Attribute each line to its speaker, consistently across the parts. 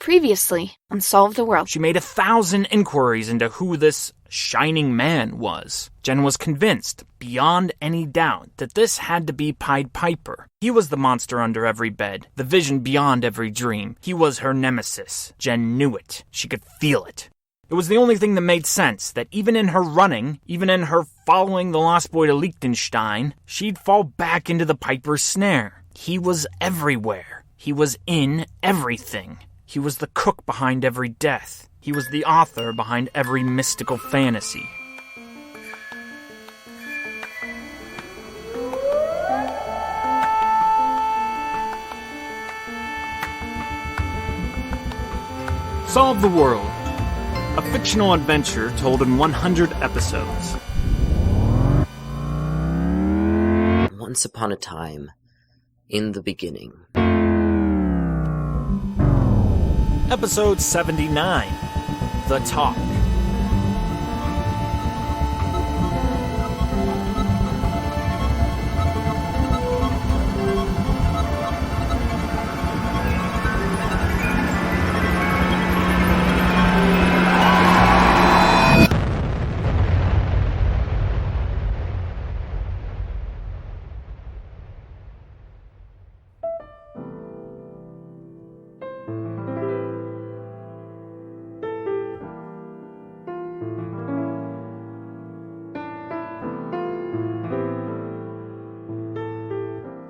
Speaker 1: Previously on Solve the World.
Speaker 2: She made 1,000 inquiries into who this shining man was. Jen was convinced, beyond any doubt, that this had to be Pied Piper. He was the monster under every bed, the vision beyond every dream. He was her nemesis. Jen knew it. She could feel it. It was the only thing that made sense, that even in her running, even in her following the lost boy to Liechtenstein, she'd fall back into the Piper's snare. He was everywhere. He was in everything. He was the cook behind every death. He was the author behind every mystical fantasy. Solve the World, a fictional adventure told in 100 episodes.
Speaker 3: Once upon a time, in the beginning.
Speaker 2: Episode 79, The Talk.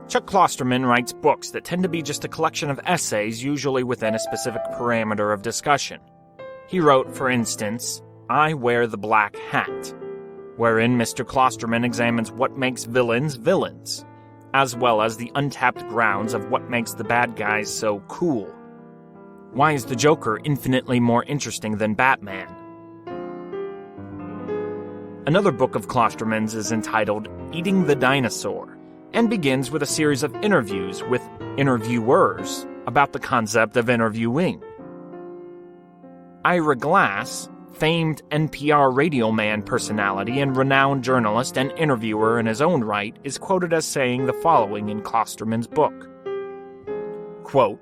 Speaker 2: Chuck Klosterman writes books that tend to be just a collection of essays, usually within a specific parameter of discussion. He wrote, for instance, I Wear the Black Hat, wherein Mr. Klosterman examines what makes villains villains, as well as the untapped grounds of what makes the bad guys so cool. Why is the Joker infinitely more interesting than Batman? Another book of Klosterman's is entitled Eating the Dinosaur, and begins with a series of interviews with interviewers about the concept of interviewing. Ira Glass, famed NPR Radio Man personality and renowned journalist and interviewer in his own right, is quoted as saying the following in Klosterman's book. Quote,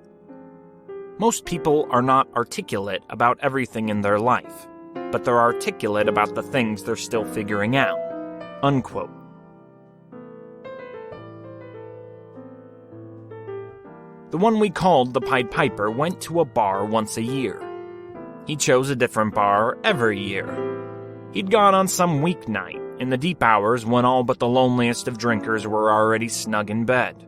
Speaker 2: most people are not articulate about everything in their life, but they're articulate about the things they're still figuring out. Unquote. The one we called the Pied Piper went to a bar once a year. He chose a different bar every year. He'd gone on some weeknight, in the deep hours when all but the loneliest of drinkers were already snug in bed.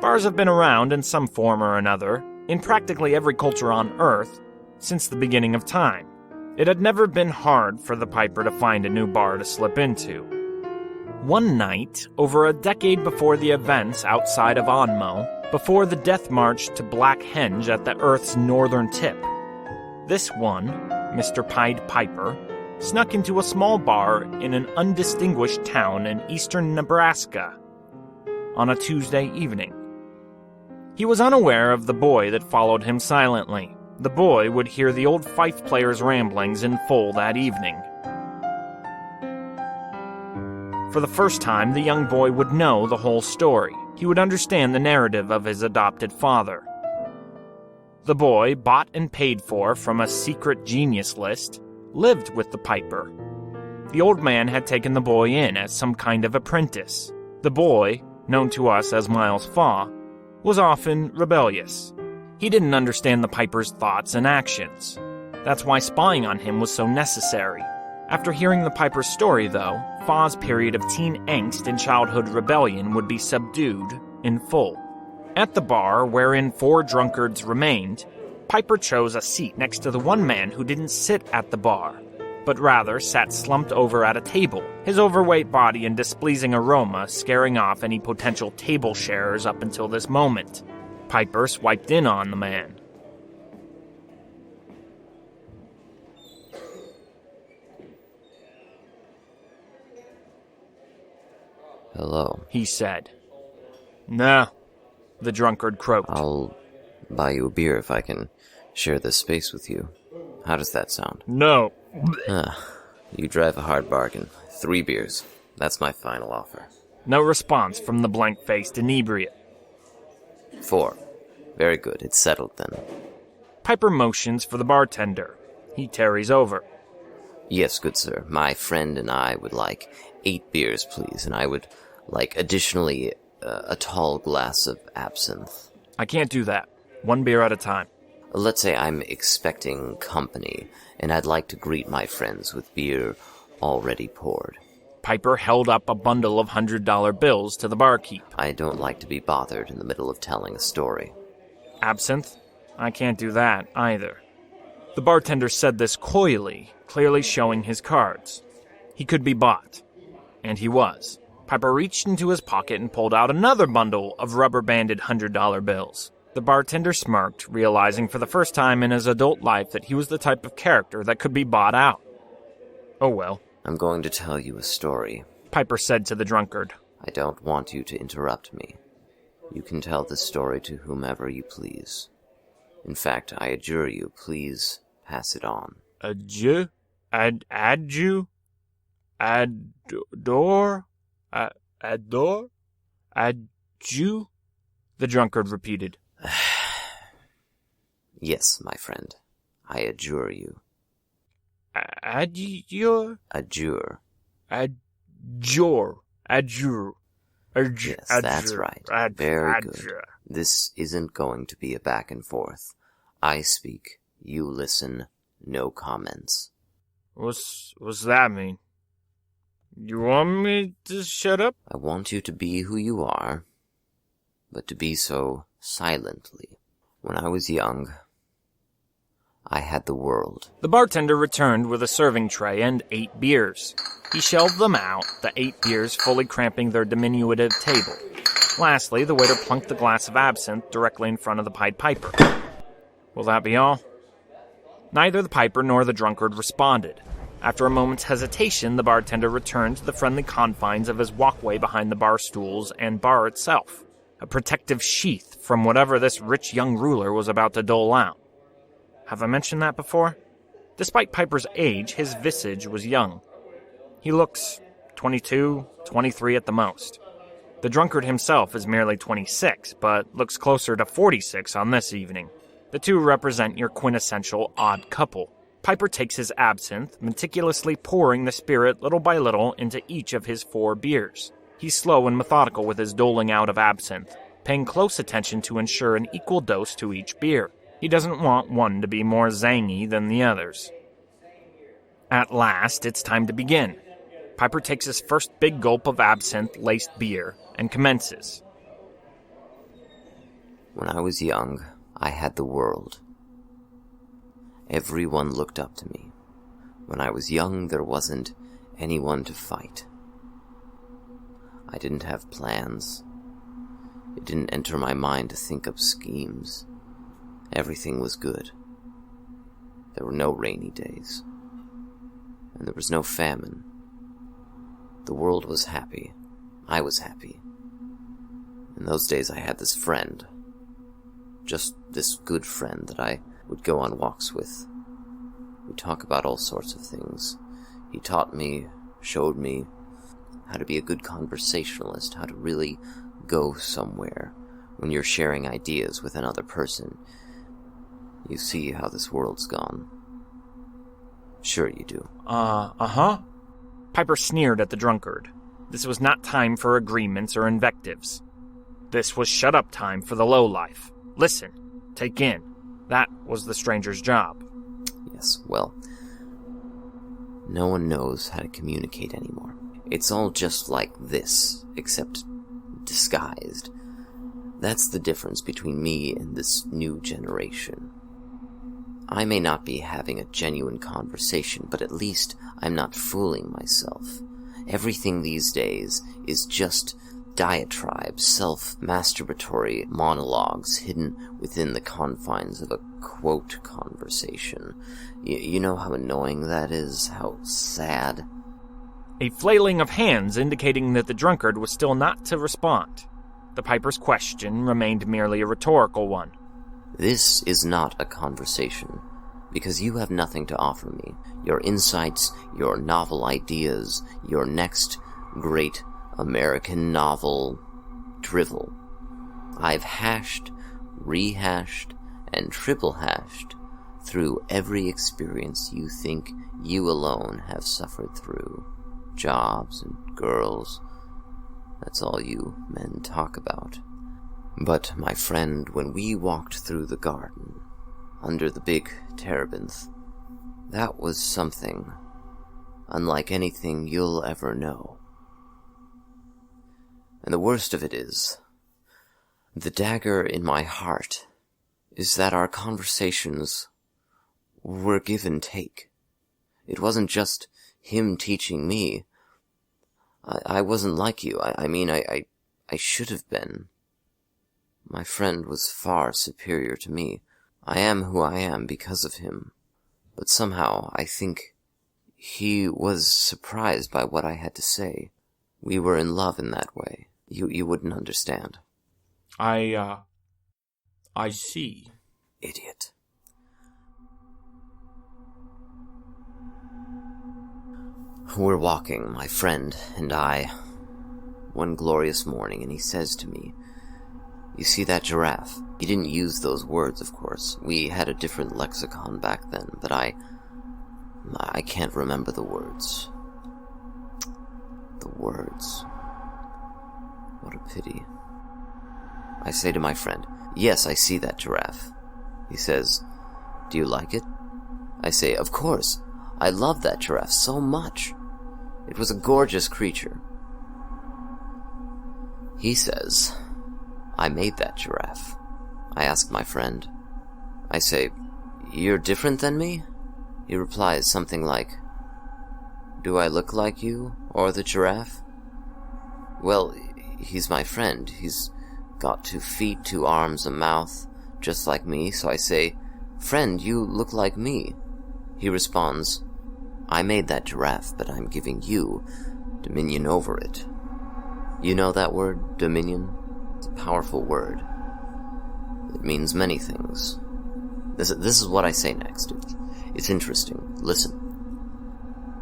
Speaker 2: Bars have been around in some form or another, in practically every culture on Earth, since the beginning of time. It had never been hard for the Piper to find a new bar to slip into. One night, over a decade before the events outside of Onmo, before the death march to Blackhenge at the Earth's northern tip, this one, Mr. Pied Piper, snuck into a small bar in an undistinguished town in eastern Nebraska on a Tuesday evening. He was unaware of the boy that followed him silently. The boy would hear the old fife player's ramblings in full that evening. For the first time, the young boy would know the whole story. He would understand the narrative of his adopted father. The boy, bought and paid for from a secret genius list, lived with the Piper. The old man had taken the boy in as some kind of apprentice. The boy, known to us as Miles Faw, was often rebellious. He didn't understand the Piper's thoughts and actions. That's why spying on him was so necessary. After hearing the Piper's story, though, Faw's period of teen angst and childhood rebellion would be subdued in full. At the bar, wherein 4 drunkards remained, Piper chose a seat next to the one man who didn't sit at the bar, but rather sat slumped over at a table, his overweight body and displeasing aroma scaring off any potential table sharers up until this moment. Piper swiped in on the man.
Speaker 3: Hello.
Speaker 2: He said. Nah, the drunkard croaked.
Speaker 3: I'll buy you a beer if I can share this space with you. How does that sound?
Speaker 2: No.
Speaker 3: You drive a hard bargain. 3 beers. That's my final offer.
Speaker 2: No response from the blank-faced inebriate.
Speaker 3: 4. Very good. It's settled then.
Speaker 2: Piper motions for the bartender. He tarries over.
Speaker 3: Yes, good sir. My friend and I would like 8 beers, please, and I would like additionally a tall glass of absinthe.
Speaker 2: I can't do that. 1 beer at a time.
Speaker 3: Let's say I'm expecting company, and I'd like to greet my friends with beer already poured.
Speaker 2: Piper held up a bundle of $100 bills to the barkeep.
Speaker 3: I don't like to be bothered in the middle of telling a story.
Speaker 2: Absinthe? I can't do that either. The bartender said this coyly, clearly showing his cards. He could be bought. And he was. Piper reached into his pocket and pulled out another bundle of rubber-banded $100 bills. The bartender smirked, realizing for the first time in his adult life that he was the type of character that could be bought out. Oh well.
Speaker 3: I'm going to tell you a story,
Speaker 2: Piper said to the drunkard.
Speaker 3: I don't want you to interrupt me. You can tell this story to whomever you please. In fact, I adjure you, please pass it on.
Speaker 2: Adieu? Adjure? Adore? Adore? Adjure? The drunkard repeated.
Speaker 3: Yes, my friend. I adjure you.
Speaker 2: Adjure?
Speaker 3: Adjure.
Speaker 2: Adjure. Adjure.
Speaker 3: Yes, that's right. Very good. This isn't going to be a back and forth. I speak, you listen, no comments.
Speaker 2: What's that mean? You want me to shut up?
Speaker 3: I want you to be who you are, but to be so silently. When I was young, I had the world.
Speaker 2: The bartender returned with a serving tray and 8 beers. He shelved them out, the 8 beers fully cramping their diminutive table. Lastly, the waiter plunked the glass of absinthe directly in front of the Pied Piper. Will that be all? Neither the Piper nor the drunkard responded. After a moment's hesitation, the bartender returned to the friendly confines of his walkway behind the bar stools and bar itself, a protective sheath from whatever this rich young ruler was about to dole out. Have I mentioned that before? Despite Piper's age, his visage was young. He looks 22, 23 at the most. The drunkard himself is merely 26, but looks closer to 46 on this evening. The two represent your quintessential odd couple. Piper takes his absinthe, meticulously pouring the spirit little by little into each of his 4 beers. He's slow and methodical with his doling out of absinthe, paying close attention to ensure an equal dose to each beer. He doesn't want one to be more zangy than the others. At last, it's time to begin. Piper takes his first big gulp of absinthe-laced beer and commences.
Speaker 3: When I was young, I had the world. Everyone looked up to me. When I was young, there wasn't anyone to fight. I didn't have plans. It didn't enter my mind to think up schemes. Everything was good. There were no rainy days. And there was no famine. The world was happy. I was happy. In those days I had this friend. Just this good friend that I would go on walks with. We'd talk about all sorts of things. He taught me, showed me how to be a good conversationalist, how to really go somewhere. When you're sharing ideas with another person, you see how this world's gone. Sure you do.
Speaker 2: Uh-huh. Piper sneered at the drunkard. This was not time for agreements or invectives. This was shut-up time for the lowlife. Listen, take in. That was the stranger's job.
Speaker 3: Yes, well, no one knows how to communicate anymore. It's all just like this, except disguised. That's the difference between me and this new generation. I may not be having a genuine conversation, but at least I'm not fooling myself. Everything these days is just diatribes, self-masturbatory monologues hidden within the confines of a quote conversation. You know how annoying that is? How sad?
Speaker 2: A flailing of hands indicating that the drunkard was still not to respond. The Piper's question remained merely a rhetorical one.
Speaker 3: This is not a conversation, because you have nothing to offer me. Your insights, your novel ideas, your next great American novel drivel. I've hashed, rehashed, and triple hashed through every experience you think you alone have suffered through. Jobs and girls, that's all you men talk about. But, my friend, when we walked through the garden, under the big terebinth, that was something unlike anything you'll ever know. And the worst of it is, the dagger in my heart is that our conversations were give and take. It wasn't just him teaching me. I wasn't like you. I should have been. My friend was far superior to me. I am who I am because of him. But somehow, I think he was surprised by what I had to say. We were in love in that way. You wouldn't understand.
Speaker 2: I see.
Speaker 3: Idiot. We're walking, my friend and I, one glorious morning, and he says to me, "You see that giraffe?" He didn't use those words, of course. We had a different lexicon back then, but I can't remember the words. The words. What a pity. I say to my friend, "Yes, I see that giraffe." He says, "Do you like it?" I say, "Of course. I love that giraffe so much. It was a gorgeous creature." He says, "I made that giraffe." I ask my friend. I say, "You're different than me?" He replies something like, "Do I look like you, or the giraffe?" Well, he's my friend. He's got 2 feet, 2 arms, a mouth, just like me, so I say, "Friend, you look like me." He responds, "I made that giraffe, but I'm giving you dominion over it." You know that word, dominion? It's a powerful word. It means many things. This is what I say next. It's interesting. Listen.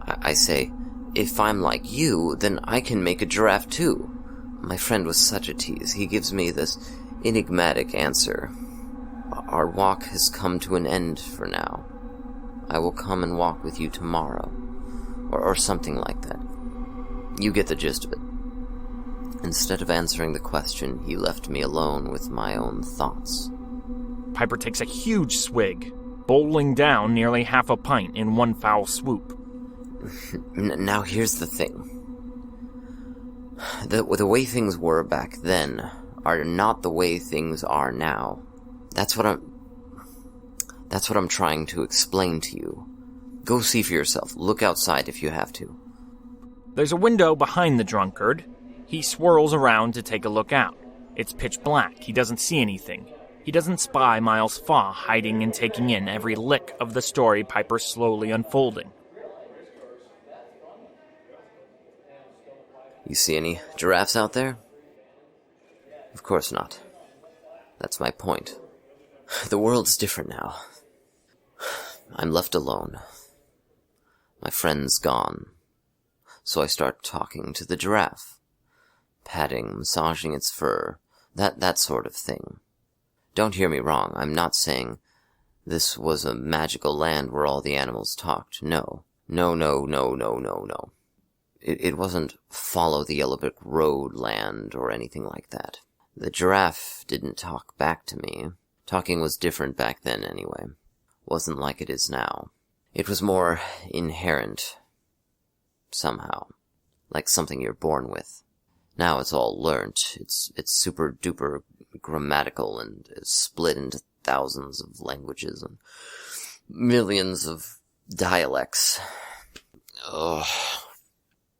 Speaker 3: I say, "If I'm like you, then I can make a giraffe too." My friend was such a tease. He gives me this enigmatic answer. "Our walk has come to an end for now. I will come and walk with you tomorrow." Or something like that. You get the gist of it. Instead of answering the question, he left me alone with my own thoughts.
Speaker 2: Piper takes a huge swig, bowling down nearly half a pint in one foul swoop.
Speaker 3: Now here's the thing. The way things were back then are not the way things are now. That's what I'm trying to explain to you. Go see for yourself. Look outside if you have to.
Speaker 2: There's a window behind the drunkard. He swirls around to take a look out. It's pitch black. He doesn't see anything. He doesn't spy Miles Faw hiding and taking in every lick of the story Piper's slowly unfolding.
Speaker 3: You see any giraffes out there? Of course not. That's my point. The world's different now. I'm left alone. My friend's gone. So I start talking to the giraffe. Patting, massaging its fur, that sort of thing. Don't hear me wrong, I'm not saying this was a magical land where all the animals talked. No. No. It wasn't follow the yellow brick road land or anything like that. The giraffe didn't talk back to me. Talking was different back then anyway. Wasn't like it is now. It was more inherent. Somehow. Like something you're born with. Now it's all learnt. It's super duper grammatical and split into thousands of languages and millions of dialects. Ugh.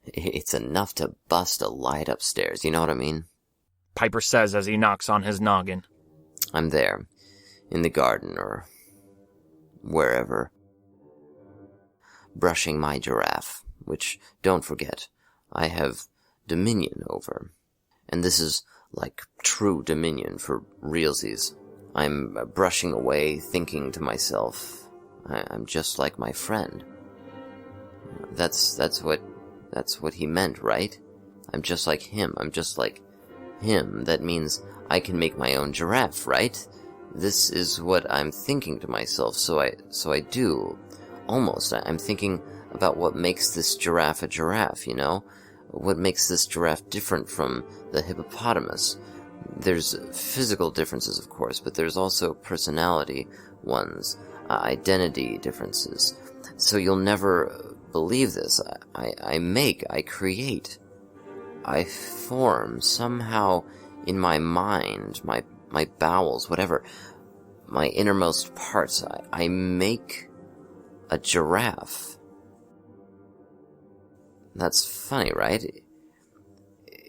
Speaker 3: It's enough to bust a light upstairs, you know what I mean?
Speaker 2: Piper says as he knocks on his noggin.
Speaker 3: I'm there, in the garden or wherever, brushing my giraffe, which, don't forget, I have dominion over. And this is like true dominion for realsies. I'm brushing away, thinking to myself, I'm just like my friend. That's what he meant, right? I'm just like him. I'm just like him. That means I can make my own giraffe, right? this is what I'm thinking to myself, so I do. Almost. I'm thinking about what makes this giraffe a giraffe, you know? What makes this giraffe different from the hippopotamus. There's physical differences, of course, but there's also personality ones, identity differences. So you'll never believe this. I create, I form somehow in my mind, my bowels, whatever, my innermost parts, I make a giraffe. That's funny, right?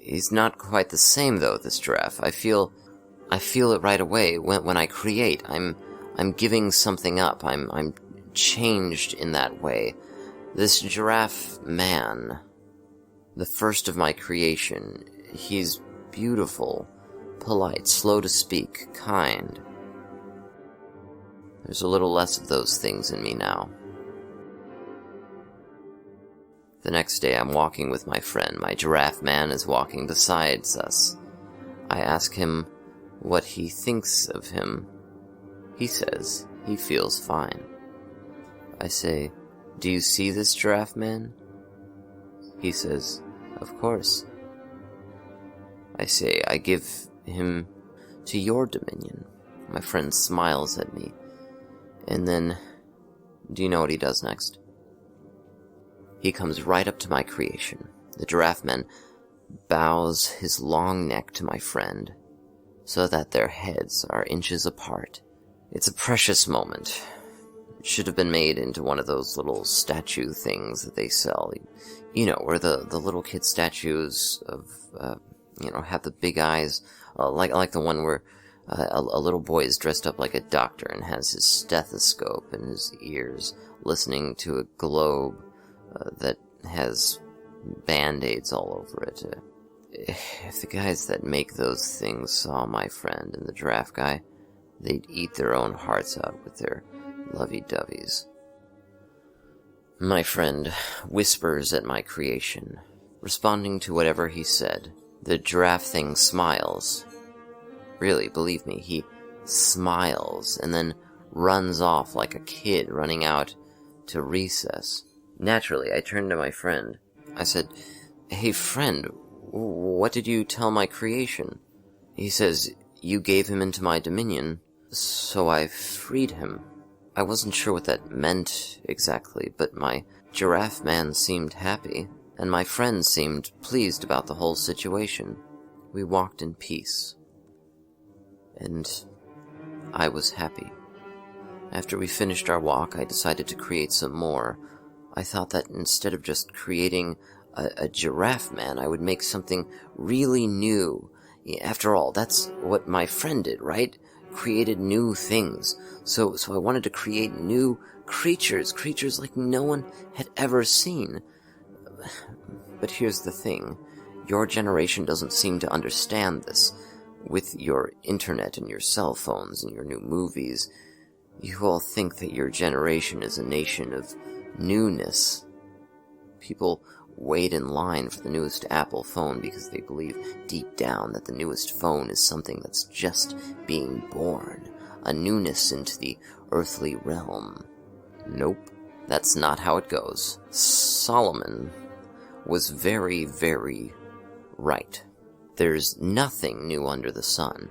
Speaker 3: He's not quite the same, though, this giraffe. I feel it right away when I create. I'm giving something up. I'm changed in that way. This giraffe man, the first of my creation, he's beautiful, polite, slow to speak, kind. There's a little less of those things in me now. The next day I'm walking with my friend. My giraffe man is walking besides us. I ask him what he thinks of him. He says he feels fine. I say, "Do you see this giraffe man?" He says, "Of course." I say, "I give him to your dominion." My friend smiles at me. And then, do you know what he does next? He comes right up to my creation. The giraffe man bows his long neck to my friend, so that their heads are inches apart. It's a precious moment. It should have been made into one of those little statue things that they sell. You know, where the little kid statues of, have the big eyes, like the one where a little boy is dressed up like a doctor and has his stethoscope in his ears, listening to a globe that has band-aids all over it. If the guys that make those things saw my friend and the giraffe guy, they'd eat their own hearts out with their lovey-doveys. My friend whispers at my creation, responding to whatever he said. The giraffe thing smiles. Really, believe me, he smiles and then runs off like a kid running out to recess. Naturally, I turned to my friend. I said, "Hey friend, what did you tell my creation?" He says, "You gave him into my dominion, so I freed him." I wasn't sure what that meant exactly, but my giraffe man seemed happy, and my friend seemed pleased about the whole situation. We walked in peace. And I was happy. After we finished our walk, I decided to create some more. I thought that instead of just creating a giraffe man, I would make something really new. After all, that's what my friend did, right? Created new things. So I wanted to create new creatures like no one had ever seen. But here's the thing. Your generation doesn't seem to understand this. With your internet and your cell phones and your new movies, you all think that your generation is a nation of newness. People wait in line for the newest Apple phone because they believe deep down that the newest phone is something that's just being born, a newness into the earthly realm. Nope, that's not how it goes. Solomon was very, very right. There's nothing new under the sun.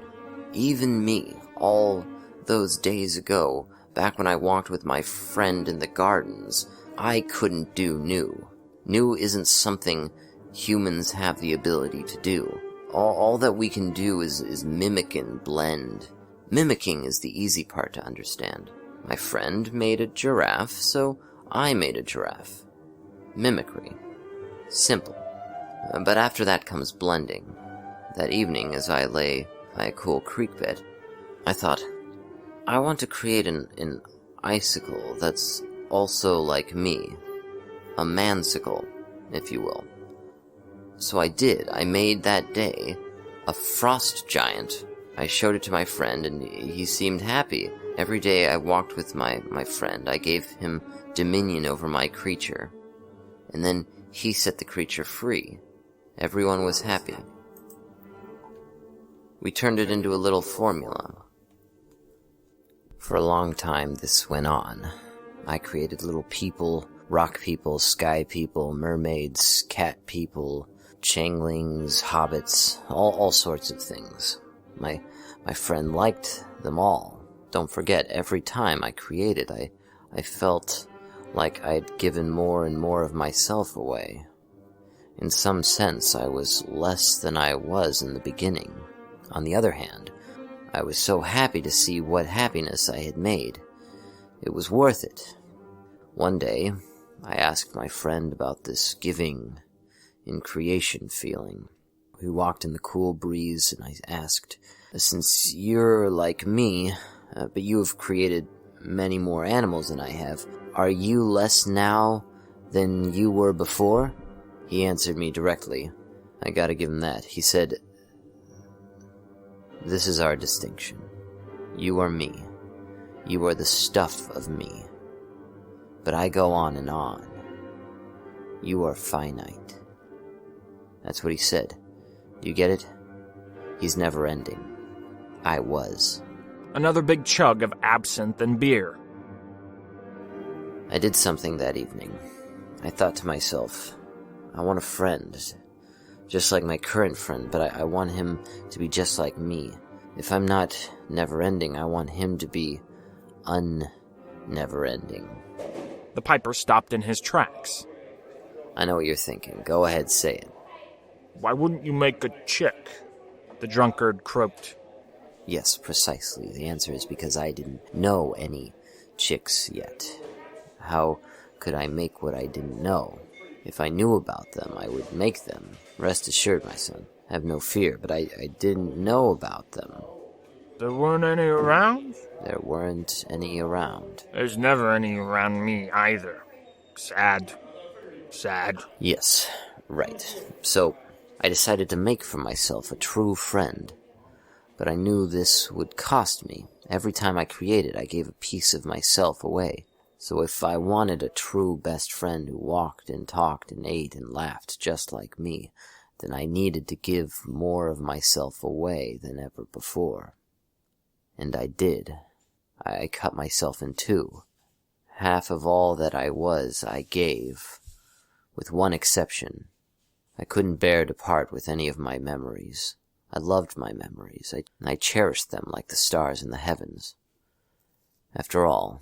Speaker 3: Even me, all those days ago, back when I walked with my friend in the gardens, I couldn't do new. New isn't something humans have the ability to do. All that we can do is mimic and blend. Mimicking is the easy part to understand. My friend made a giraffe, so I made a giraffe. Mimicry. Simple. But after that comes blending. That evening, as I lay by a cool creek bed, I thought, I want to create an icicle that's also like me. A mansicle, if you will. So I did. I made that day a frost giant. I showed it to my friend, and he seemed happy. Every day I walked with my friend. I gave him dominion over my creature. And then he set the creature free. Everyone was happy. We turned it into a little formula. For a long time, this went on. I created little people, rock people, sky people, mermaids, cat people, changelings, hobbits, all sorts of things. My friend liked them all. Don't forget, every time I created, I felt like I'd given more and more of myself away. In some sense, I was less than I was in the beginning. On the other hand, I was so happy to see what happiness I had made. It was worth it. One day, I asked my friend about this giving in creation feeling. We walked in the cool breeze, and I asked, since you're like me, but you have created many more animals than I have, are you less now than you were before? He answered me directly. I gotta give him that. He said, this is our distinction. You are me. You are the stuff of me. But I go on and on. You are finite. That's what he said. Do you get it? He's never ending. I was.
Speaker 2: Another big chug of absinthe and beer.
Speaker 3: I did something that evening. I thought to myself, I want a friend, just like my current friend, but I want him to be just like me. If I'm not never-ending, I want him to be un-never-ending.
Speaker 2: The piper stopped in his tracks.
Speaker 3: I know what you're thinking. Go ahead, say it.
Speaker 2: Why wouldn't you make a chick? The drunkard croaked.
Speaker 3: Yes, precisely. The answer is because I didn't know any chicks yet. How could I make what I didn't know? If I knew about them, I would make them. Rest assured, my son. Have no fear, but I didn't know about them.
Speaker 2: There weren't any around?
Speaker 3: There weren't any around.
Speaker 2: There's never any around me either. Sad.
Speaker 3: Yes, right. So, I decided to make for myself a true friend. But I knew this would cost me. Every time I created, I gave a piece of myself away. So if I wanted a true best friend who walked and talked and ate and laughed just like me, then I needed to give more of myself away than ever before. And I did. I cut myself in two. Half of all that I was, I gave. With one exception. I couldn't bear to part with any of my memories. I loved my memories. I cherished them like the stars in the heavens. After all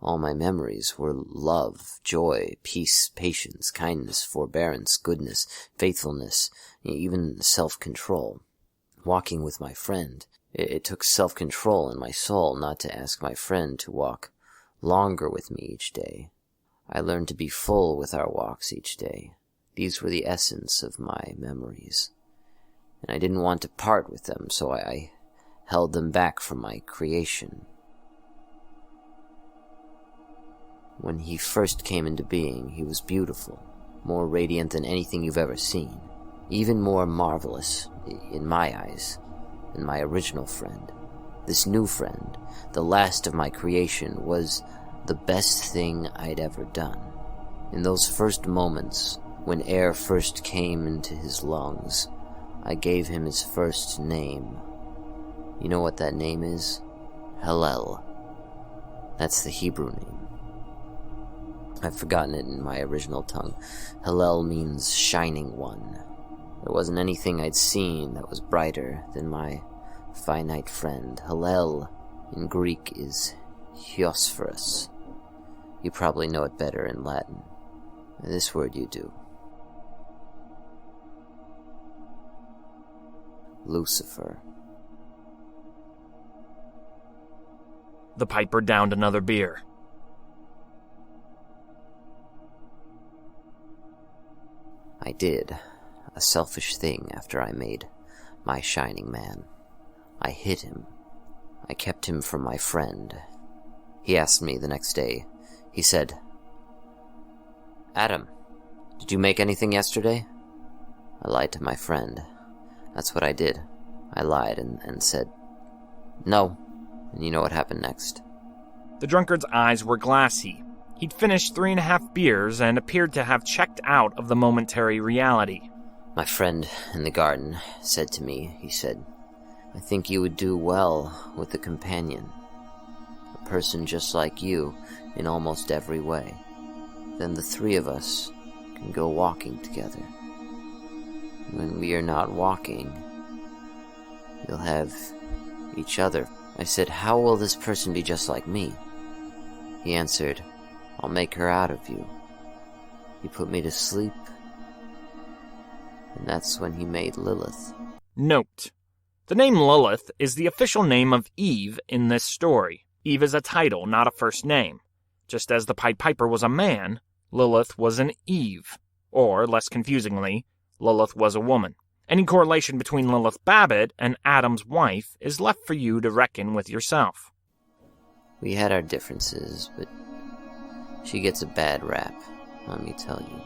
Speaker 3: my memories were love, joy, peace, patience, kindness, forbearance, goodness, faithfulness, even self-control. Walking with my friend, it took self-control in my soul not to ask my friend to walk longer with me each day. I learned to be full with our walks each day. These were the essence of my memories. And I didn't want to part with them, so I held them back from my creation. When he first came into being, he was beautiful, more radiant than anything you've ever seen, even more marvelous, in my eyes, than my original friend. This new friend, the last of my creation, was the best thing I'd ever done. In those first moments, when air first came into his lungs, I gave him his first name. You know what that name is? Hallel. That's the Hebrew name. I've forgotten it in my original tongue. Hallel means shining one. There wasn't anything I'd seen that was brighter than my finite friend. Hallel in Greek is Hyosphorus. You probably know it better in Latin. This word you do. Lucifer.
Speaker 2: The piper downed another beer.
Speaker 3: I did a selfish thing after I made my shining man. I hid him. I kept him from my friend. He asked me the next day. He said, "Adam, did you make anything yesterday?" I lied to my friend. That's what I did. I lied and said, "No." And you know what happened next?
Speaker 2: The drunkard's eyes were glassy. He'd finished 3.5 beers and appeared to have checked out of the momentary reality.
Speaker 3: My friend in the garden said to me, he said, "I think you would do well with a companion." person just like you in almost every way. Then the three of us can go walking together. When we are not walking, you'll have each other. I said, how will this person be just like me? He answered, I'll make her out of you. He put me to sleep, and that's when he made Lilith.
Speaker 2: Note: the name Lilith is the official name of Eve in this story. Eve is a title, not a first name. Just as the Pied Piper was a man, Lilith was an Eve. Or, less confusingly, Lilith was a woman. Any correlation between Lilith Babbitt and Adam's wife is left for you to reckon with yourself.
Speaker 3: We had our differences, but she gets a bad rap, let me tell you.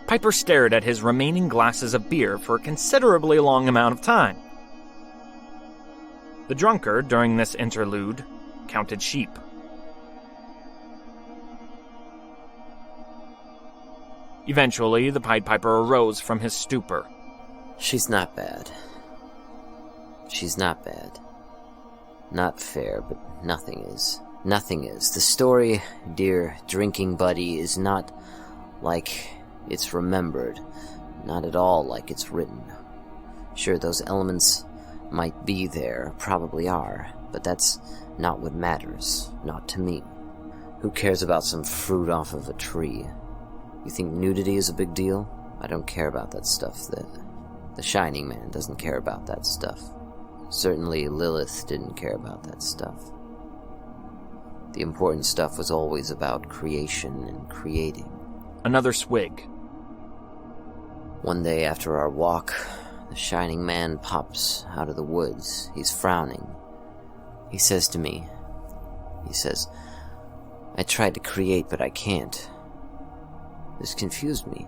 Speaker 2: Piper stared at his remaining glasses of beer for a considerably long amount of time. The drunkard, during this interlude, counted sheep. Eventually, the Pied Piper arose from his stupor.
Speaker 3: She's not bad. She's not bad. Not fair, but nothing is. Nothing is. The story, dear drinking buddy, is not like it's remembered. Not at all like it's written. Sure, those elements might be there, probably are, but that's not what matters. Not to me. Who cares about some fruit off of a tree? You think nudity is a big deal? I don't care about that stuff. The Shining Man doesn't care about that stuff. Certainly Lilith didn't care about that stuff. The important stuff was always about creation and creating.
Speaker 2: Another swig.
Speaker 3: One day after our walk, the Shining Man pops out of the woods. He's frowning. He says to me, I tried to create, but I can't. This confused me.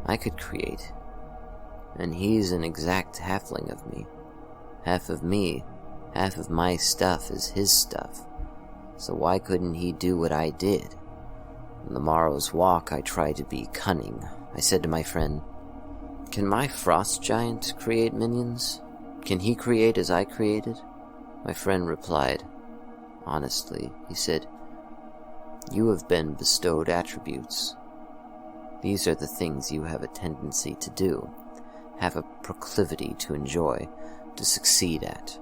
Speaker 3: I could create. And he's an exact halfling of me. Half of me, half of my stuff is his stuff. So why couldn't he do what I did? On the morrow's walk, I tried to be cunning. I said to my friend, can my frost giant create minions? Can he create as I created? My friend replied, honestly, he said, you have been bestowed attributes. These are the things you have a tendency to do, have a proclivity to enjoy, to succeed at.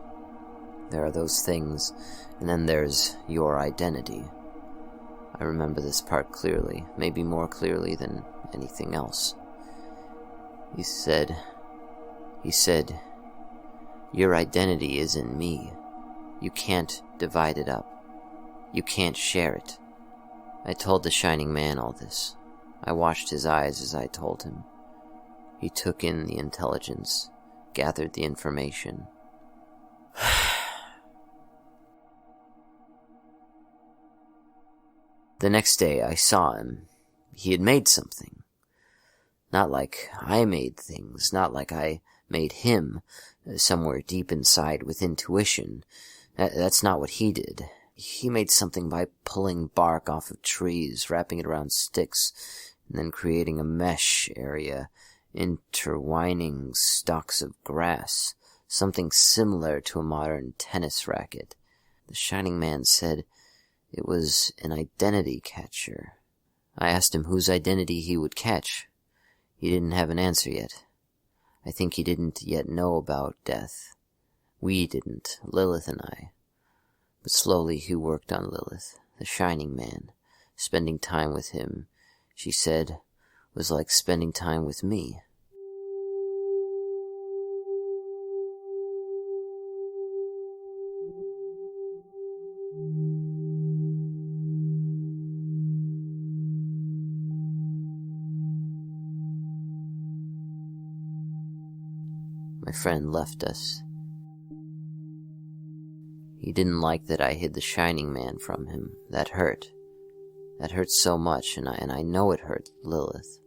Speaker 3: There are those things, and then there's your identity. I remember this part clearly, maybe more clearly than anything else. He said, your identity is in me. You can't divide it up. You can't share it. I told the Shining Man all this. I watched his eyes as I told him. He took in the intelligence, gathered the information. The next day I saw him. He had made something. Not like I made things, not like I made him, somewhere deep inside with intuition. That's not what he did. He made something by pulling bark off of trees, wrapping it around sticks, and then creating a mesh area, intertwining stalks of grass, something similar to a modern tennis racket. The Shining Man said it was an identity catcher. I asked him whose identity he would catch. He didn't have an answer yet. I think he didn't yet know about death. We didn't, Lilith and I. But slowly he worked on Lilith, the Shining Man. Spending time with him, she said, was like spending time with me. My friend left us. He didn't like that I hid the Shining Man from him. That hurt. That hurt so much, and I know it hurt Lilith.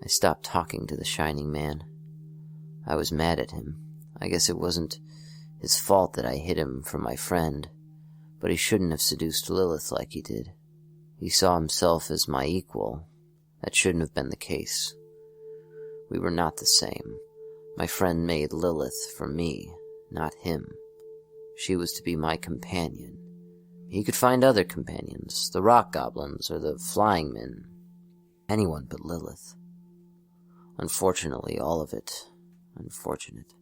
Speaker 3: I stopped talking to the Shining Man. I was mad at him. I guess it wasn't his fault that I hid him from my friend, but he shouldn't have seduced Lilith like he did. He saw himself as my equal. That shouldn't have been the case. We were not the same. My friend made Lilith for me, not him. She was to be my companion. He could find other companions, the rock goblins or the flying men. Anyone but Lilith. Unfortunately, all of it. Unfortunate.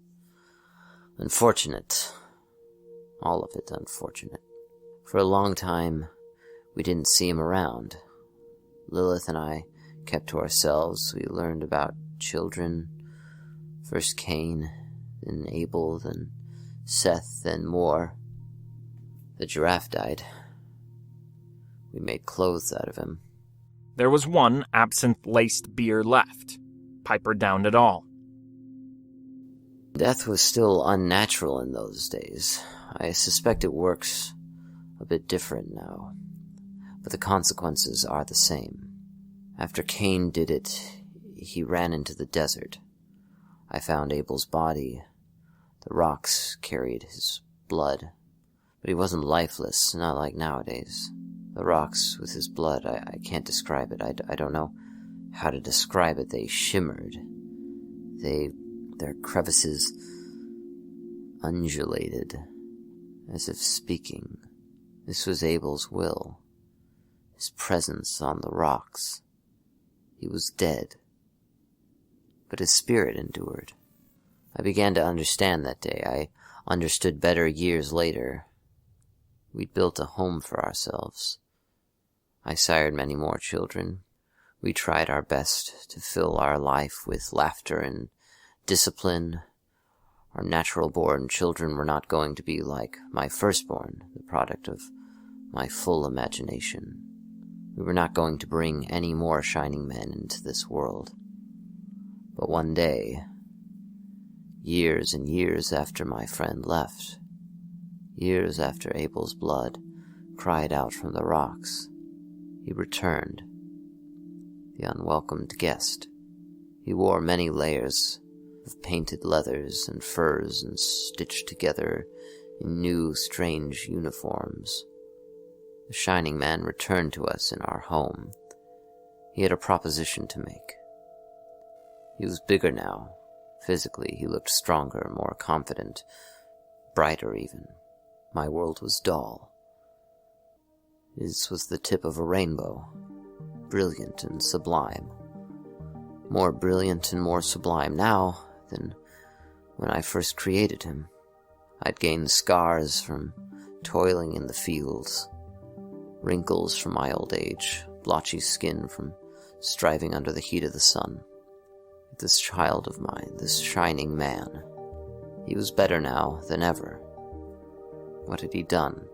Speaker 3: All of it unfortunate. For a long time, we didn't see him around. Lilith and I kept to ourselves. We learned about children. First Cain, then Abel, then Seth, then more. The giraffe died. We made clothes out of him.
Speaker 2: There was one absinthe-laced beer left. Piper downed it all.
Speaker 3: Death was still unnatural in those days. I suspect it works a bit different now, but the consequences are the same. After Cain did it, he ran into the desert. I found Abel's body. The rocks carried his blood, but he wasn't lifeless, not like nowadays. The rocks with his blood, I can't describe it. I don't know how to describe it. They shimmered. Their crevices undulated, as if speaking. This was Abel's will, his presence on the rocks. He was dead, but his spirit endured. I began to understand that day. I understood better years later. We'd built a home for ourselves. I sired many more children. We tried our best to fill our life with laughter and discipline. Our natural-born children were not going to be like my firstborn, the product of my full imagination. We were not going to bring any more shining men into this world. But one day, years and years after my friend left, years after Abel's blood cried out from the rocks, he returned, the unwelcomed guest. He wore many layers of painted leathers and furs and stitched together in new, strange uniforms. The Shining Man returned to us in our home. He had a proposition to make. He was bigger now. Physically, he looked stronger, more confident, brighter even. My world was dull. His was the tip of a rainbow, brilliant and sublime. More brilliant and more sublime now than when I first created him. I'd gained scars from toiling in the fields, wrinkles from my old age, blotchy skin from striving under the heat of the sun. This child of mine, this shining man, he was better now than ever. What had he done?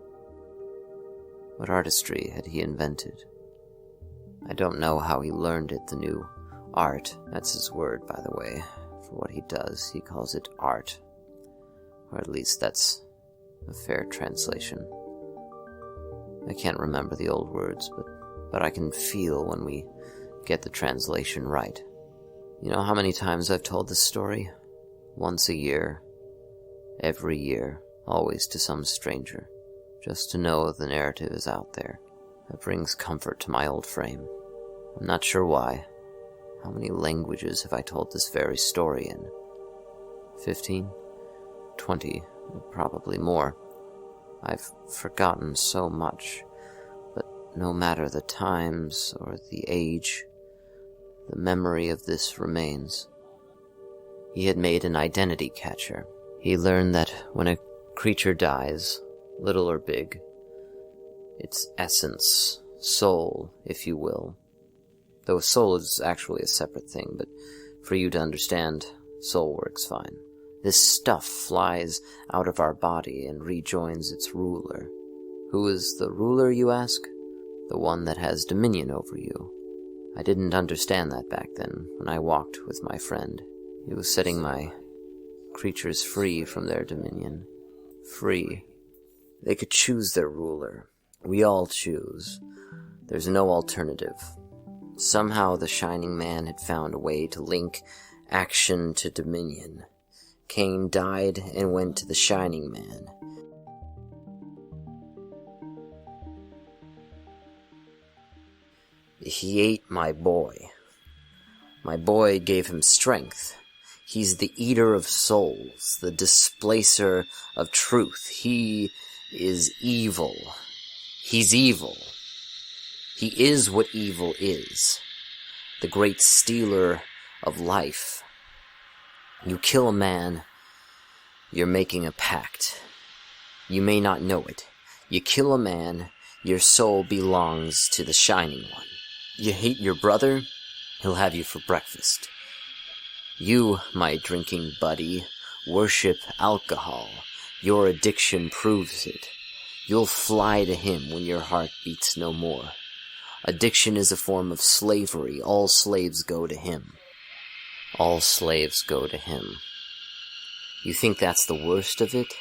Speaker 3: What artistry had he invented? I don't know how he learned it, the new art. That's his word, by the way. For what he does, he calls it art. Or at least that's a fair translation. I can't remember the old words, but I can feel when we get the translation right. You know how many times I've told this story? Once a year. Every year. Always to some stranger. Just to know the narrative is out there. That brings comfort to my old frame. I'm not sure why. How many languages have I told this very story in? 15? 20? Probably more. I've forgotten so much. But no matter the times or the age, the memory of this remains. He had made an identity catcher. He learned that when a creature dies, little or big, its essence, soul, if you will, though soul is actually a separate thing, but for you to understand, soul works fine. This stuff flies out of our body and rejoins its ruler. Who is the ruler, you ask? The one that has dominion over you. I didn't understand that back then, when I walked with my friend. He was setting my creatures free from their dominion. Free. They could choose their ruler. We all choose. There's no alternative. Somehow the Shining Man had found a way to link action to dominion. Cain died and went to the Shining Man. He ate my boy. My boy gave him strength. He's the eater of souls, the displacer of truth. He is evil. He's evil. He is what evil is, the great stealer of life. You kill a man, you're making a pact. You may not know it. You kill a man, your soul belongs to the Shining One. You hate your brother, he'll have you for breakfast. You, my drinking buddy, worship alcohol. Your addiction proves it. You'll fly to him when your heart beats no more. Addiction is a form of slavery. All slaves go to him. All slaves go to him. You think that's the worst of it?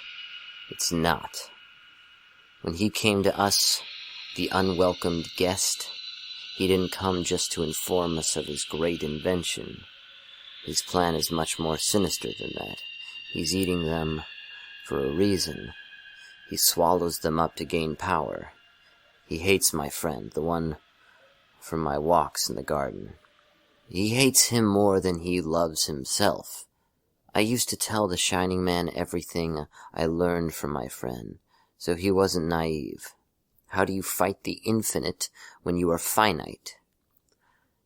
Speaker 3: It's not. When he came to us, the unwelcomed guest, he didn't come just to inform us of his great invention. His plan is much more sinister than that. He's eating them for a reason. He swallows them up to gain power. He hates my friend, the one from my walks in the garden. He hates him more than he loves himself. I used to tell the Shining Man everything I learned from my friend, so he wasn't naive. How do you fight the infinite when you are finite?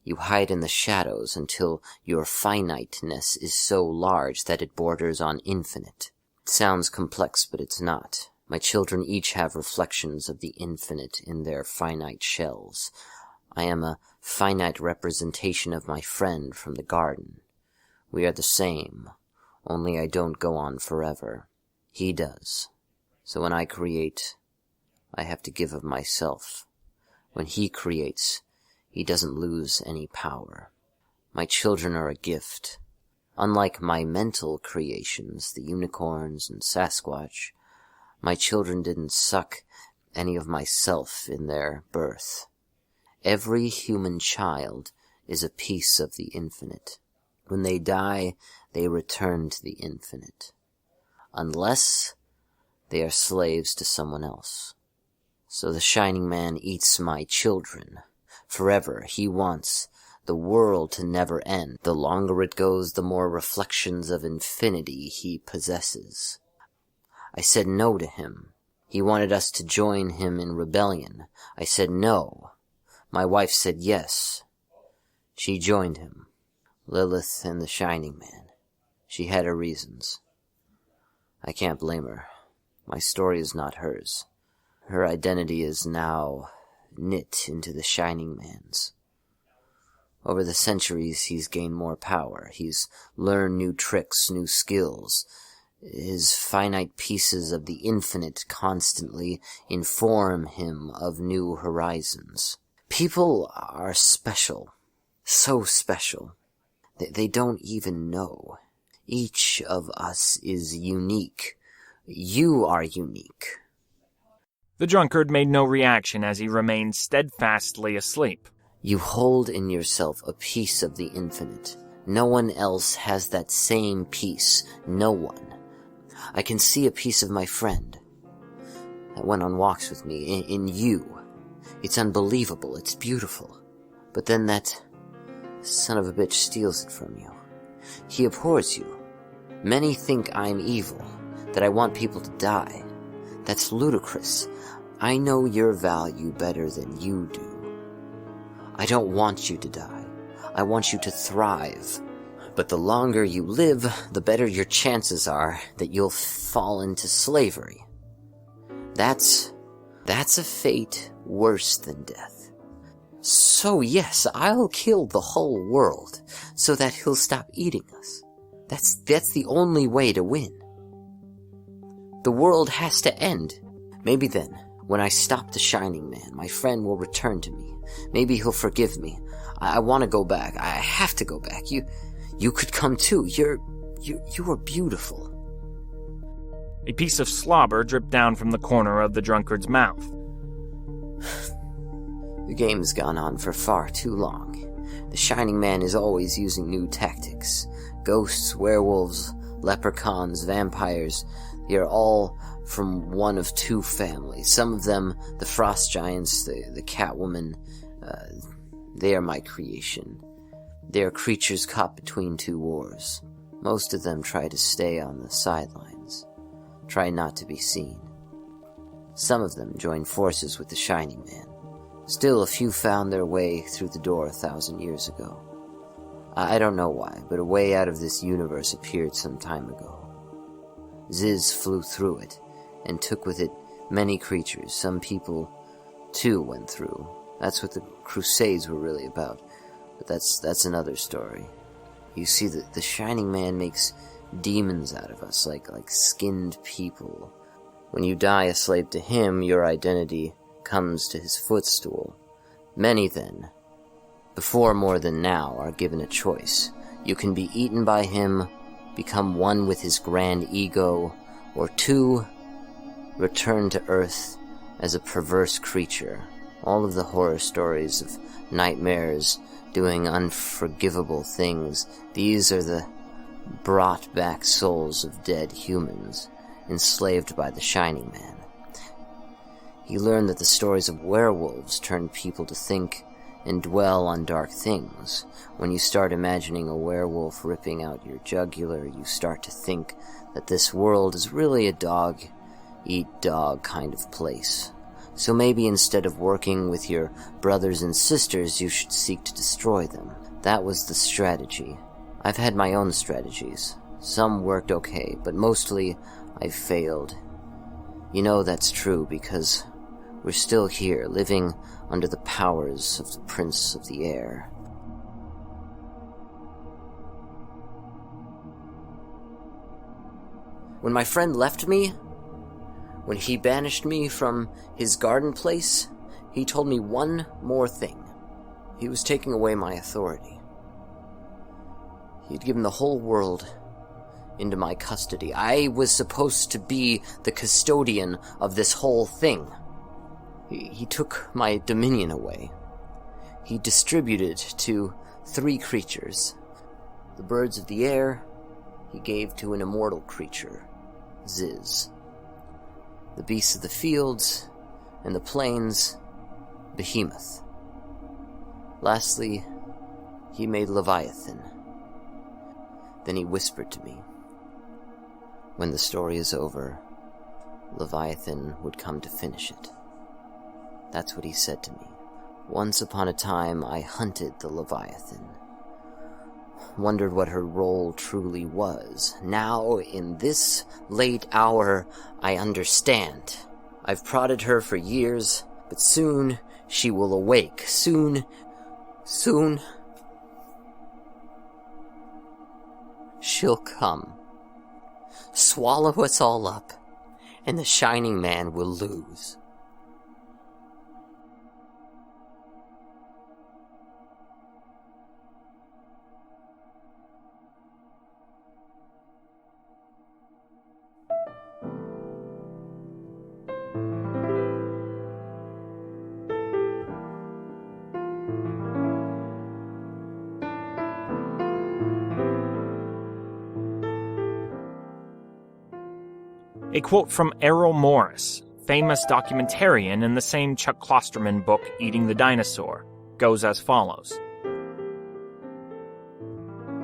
Speaker 3: You hide in the shadows until your finiteness is so large that it borders on infinite. It sounds complex, but it's not. My children each have reflections of the infinite in their finite shells. I am a finite representation of my friend from the garden. We are the same, only I don't go on forever. He does. So when I create, I have to give of myself. When he creates, he doesn't lose any power. My children are a gift. Unlike my mental creations, the unicorns and Sasquatch, my children didn't suck any of myself in their birth. Every human child is a piece of the infinite. When they die, they return to the infinite. Unless they are slaves to someone else. So the Shining Man eats my children. Forever, he wants the world to never end. The longer it goes, the more reflections of infinity he possesses. I said no to him. He wanted us to join him in rebellion. I said no. My wife said yes. She joined him. Lilith and the Shining Man. She had her reasons. I can't blame her. My story is not hers. Her identity is now knit into the Shining Man's. Over the centuries, he's gained more power. He's learned new tricks, new skills. His finite pieces of the infinite constantly inform him of new horizons. People are special. So special. They don't even know. Each of us is unique. You are unique.
Speaker 2: The drunkard made no reaction as he remained steadfastly asleep.
Speaker 3: You hold in yourself a piece of the infinite. No one else has that same piece. No one. I can see a piece of my friend that went on walks with me in you. It's unbelievable. It's beautiful. But then that son of a bitch steals it from you. He abhors you. Many think I'm evil, that I want people to die. That's ludicrous. I know your value better than you do. I don't want you to die. I want you to thrive. But the longer you live, the better your chances are that you'll fall into slavery. That's a fate worse than death. So yes, I'll kill the whole world so that he'll stop eating us. That's the only way to win. The world has to end. Maybe then, when I stop the Shining Man, my friend will return to me. Maybe he'll forgive me. I want to go back. I have to go back. You could come too. You are beautiful.
Speaker 2: A piece of slobber dripped down from the corner of the drunkard's mouth.
Speaker 3: The game's gone on for far too long. The Shining Man is always using new tactics. Ghosts, werewolves, leprechauns, vampires, they are all from one of two families. Some of them, the frost giants, the Catwoman, they are my creation. They are creatures caught between two wars. Most of them try to stay on the sidelines, try not to be seen. Some of them join forces with the Shining Man. Still, a few found their way through the door 1,000 years ago. I don't know why, but a way out of this universe appeared some time ago. Ziz flew through it, and took with it many creatures. Some people, too, went through. That's what the Crusades were really about, but that's another story. You see, the Shining Man makes demons out of us, like skinned people. When you die a slave to him, your identity comes to his footstool. Many, then, before more than now, are given a choice. You can be eaten by him, become one with his grand ego, or 2, return to Earth as a perverse creature. All of the horror stories of nightmares doing unforgivable things, these are the brought back souls of dead humans, enslaved by the Shining Man. He learned that the stories of werewolves turned people to think and dwell on dark things. When you start imagining a werewolf ripping out your jugular, you start to think that this world is really a dog-eat-dog kind of place. So maybe instead of working with your brothers and sisters, you should seek to destroy them. That was the strategy. I've had my own strategies. Some worked okay, but mostly I failed. You know that's true because we're still here, living under the powers of the Prince of the Air. When my friend left me, when he banished me from his garden place, he told me one more thing. He was taking away my authority. He'd given the whole world into my custody. I was supposed to be the custodian of this whole thing. He took my dominion away. He distributed to 3 creatures. The birds of the air he gave to an immortal creature, Ziz. The beasts of the fields and the plains, Behemoth. Lastly, he made Leviathan. Then he whispered to me, when the story is over, Leviathan would come to finish it. That's what he said to me. Once upon a time, I hunted the Leviathan. Wondered what her role truly was. Now, in this late hour, I understand. I've prodded her for years, but soon she will awake. Soon, she'll come. Swallow us all up, and the Shining Man will lose.
Speaker 2: A quote from Errol Morris, famous documentarian in the same Chuck Klosterman book, Eating the Dinosaur, goes as follows.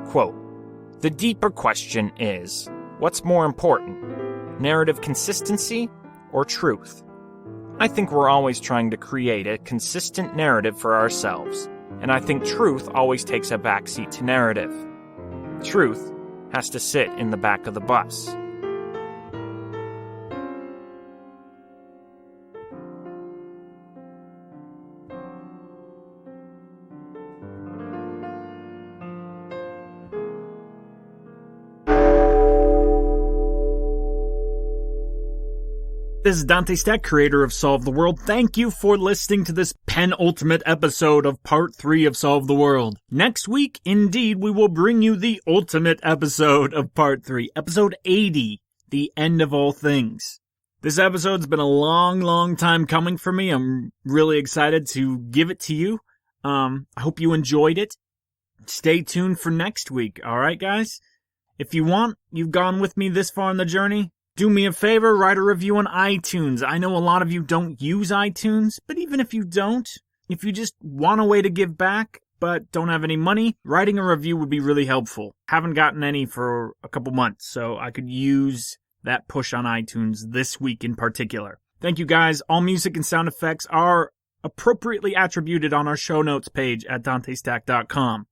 Speaker 2: Quote, "The deeper question is, what's more important, narrative consistency or truth? I think we're always trying to create a consistent narrative for ourselves, and I think truth always takes a backseat to narrative. Truth has to sit in the back of the bus." This is Dante Stack, creator of Solve the World. Thank you for listening to this penultimate episode of Part 3 of Solve the World. Next week, indeed, we will bring you the ultimate episode of Part 3, Episode 80, The End of All Things. This episode's been a long time coming for me. I'm really excited to give it to you. I hope you enjoyed it. Stay tuned for next week, alright guys? If you want, you've gone with me this far in the journey, do me a favor, write a review on iTunes. I know a lot of you don't use iTunes, but even if you don't, if you just want a way to give back, but don't have any money, writing a review would be really helpful. Haven't gotten any for a couple months, so I could use that push on iTunes this week in particular. Thank you guys. All music and sound effects are appropriately attributed on our show notes page at dantestack.com.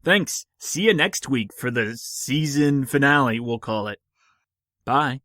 Speaker 2: Thanks. See you next week for the season finale, we'll call it. Bye.